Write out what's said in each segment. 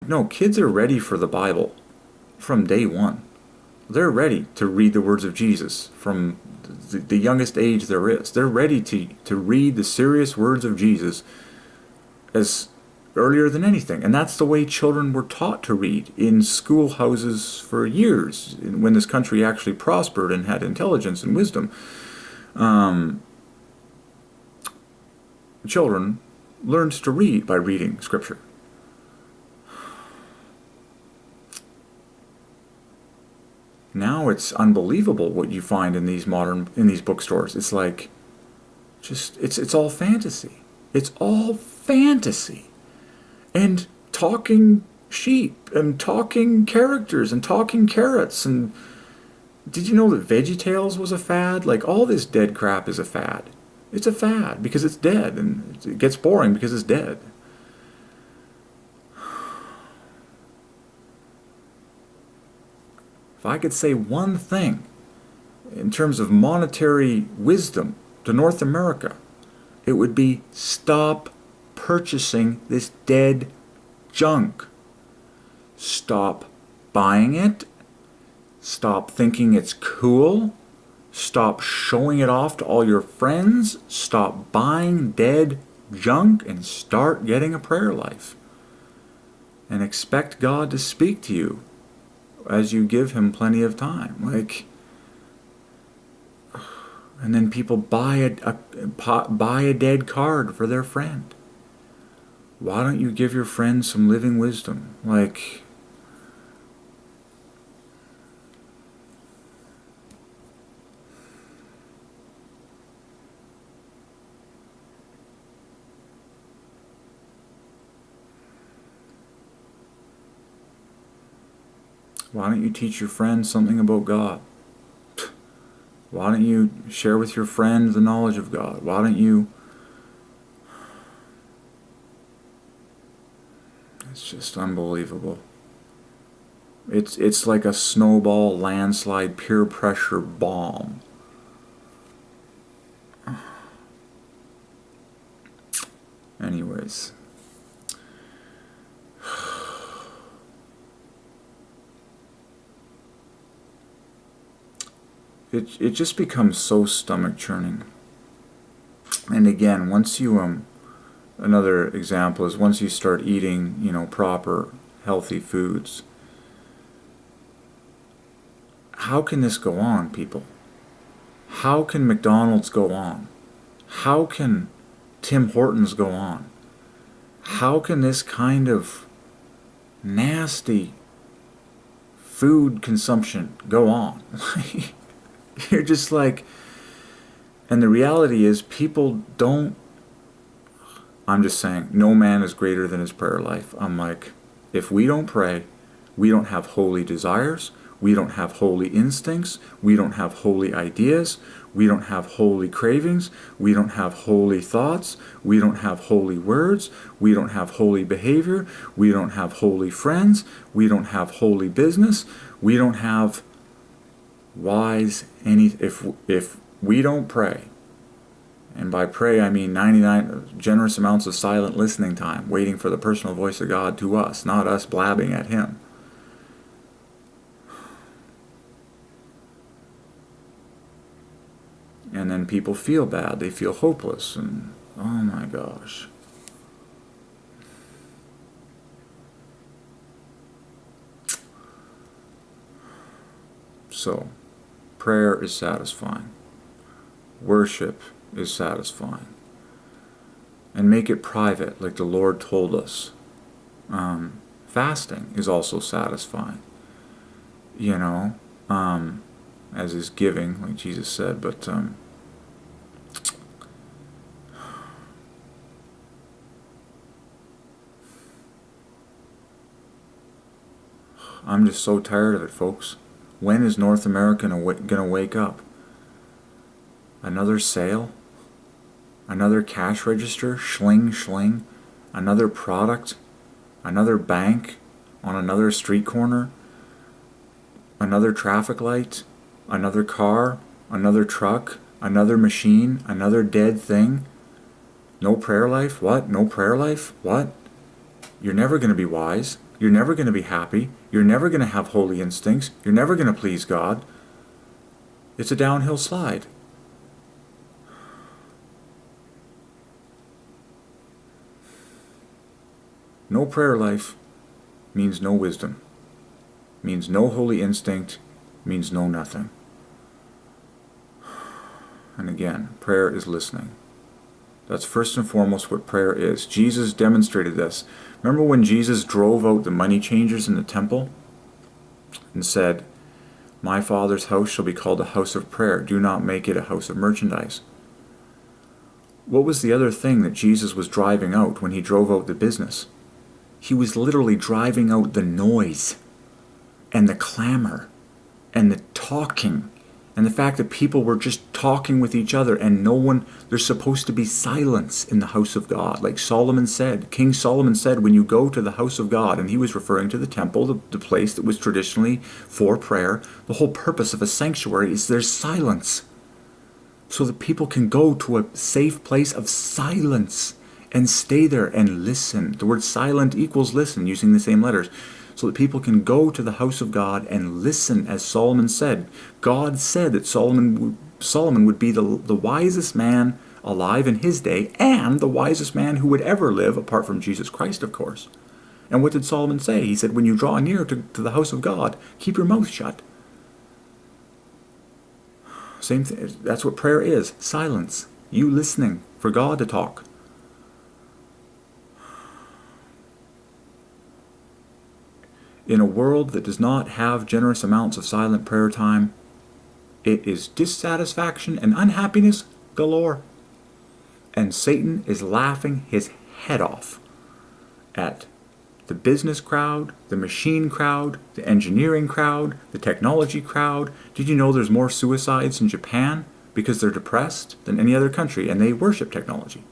no, kids are ready for the Bible from day one. They're ready to read the words of Jesus from the youngest age there is. They're ready to read the serious words of Jesus as earlier than anything. And that's the way children were taught to read in schoolhouses for years, when this country actually prospered and had intelligence and wisdom. Children learned to read by reading Scripture. Now it's unbelievable what you find in these bookstores. It's like, it's all fantasy. It's all fantasy. And talking sheep and talking characters and talking carrots. And did you know that VeggieTales was a fad? Like, all this dead crap is a fad. It's a fad because it's dead, and it gets boring because it's dead. If I could say one thing in terms of monetary wisdom to North America, it would be stop purchasing this dead junk. Stop buying it. Stop thinking it's cool. Stop showing it off to all your friends. Stop buying dead junk and start getting a prayer life. And expect God to speak to you as you give Him plenty of time. Like, and then people buy a dead card for their friend. Why don't you give your friend some living wisdom? Like, why don't you teach your friend something about God? Why don't you share with your friend the knowledge of God? Why don't you... It's just unbelievable. It's like a snowball landslide peer pressure bomb. Anyways. It just becomes so stomach churning. And again, once you another example is once you start eating, proper healthy foods. How can this go on, people? How can McDonald's go on? How can Tim Hortons go on? How can this kind of nasty food consumption go on? You're just like, and the reality is people don't, I'm just saying, no man is greater than his prayer life. I'm like, if we don't pray, we don't have holy desires, we don't have holy instincts, we don't have holy ideas, we don't have holy cravings, we don't have holy thoughts, we don't have holy words, we don't have holy behavior, we don't have holy friends, we don't have holy business, we don't have wise if we don't pray, and by pray I mean 99 generous amounts of silent listening time, waiting for the personal voice of God to us, not us blabbing at Him. And then people feel bad, they feel hopeless, and oh my gosh. So, prayer is satisfying. Worship is satisfying. And make it private, like the Lord told us. Fasting is also satisfying. As is giving, like Jesus said, but I'm just so tired of it, folks. When is North America going to wake up? Another sale? Another cash register? Schling. Another product? Another bank? On another street corner? Another traffic light? Another car? Another truck? Another machine? Another dead thing? No prayer life? What? No prayer life? What? You're never going to be wise. You're never going to be happy. You're never going to have holy instincts. You're never going to please God. It's a downhill slide. No prayer life means no wisdom, means no holy instinct, means no nothing. And again, prayer is listening. That's first and foremost what prayer is. Jesus demonstrated this. Remember when Jesus drove out the money changers in the temple and said, "My Father's house shall be called a house of prayer. Do not make it a house of merchandise." What was the other thing that Jesus was driving out when he drove out the business? He was literally driving out the noise and the clamor and the talking and the fact that people were just talking with each other and no one, there's supposed to be silence in the house of God. Like Solomon said, King Solomon said, when you go to the house of God, and he was referring to the temple, the place that was traditionally for prayer, the whole purpose of a sanctuary is there's silence. So that people can go to a safe place of silence and stay there and listen. The word silent equals listen, using the same letters. So that people can go to the house of God and listen, as Solomon said. God said that Solomon would be the wisest man alive in his day, and the wisest man who would ever live, apart from Jesus Christ, of course. And what did Solomon say? He said, when you draw near to the house of God, keep your mouth shut. Same thing. That's what prayer is. Silence. You listening for God to talk. In a world that does not have generous amounts of silent prayer time, it is dissatisfaction and unhappiness galore. And Satan is laughing his head off at the business crowd, the machine crowd, the engineering crowd, the technology crowd. Did you know there's more suicides in Japan because they're depressed than any other country, and they worship technology?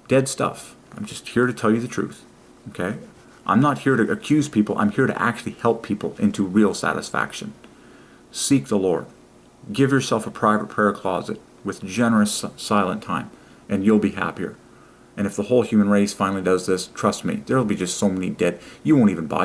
Dead stuff. I'm just here to tell you the truth. Okay? I'm not here to accuse people. I'm here to actually help people into real satisfaction. Seek the Lord. Give yourself a private prayer closet with generous silent time, and you'll be happier. And if the whole human race finally does this, trust me, there will be just so many dead. You won't even buy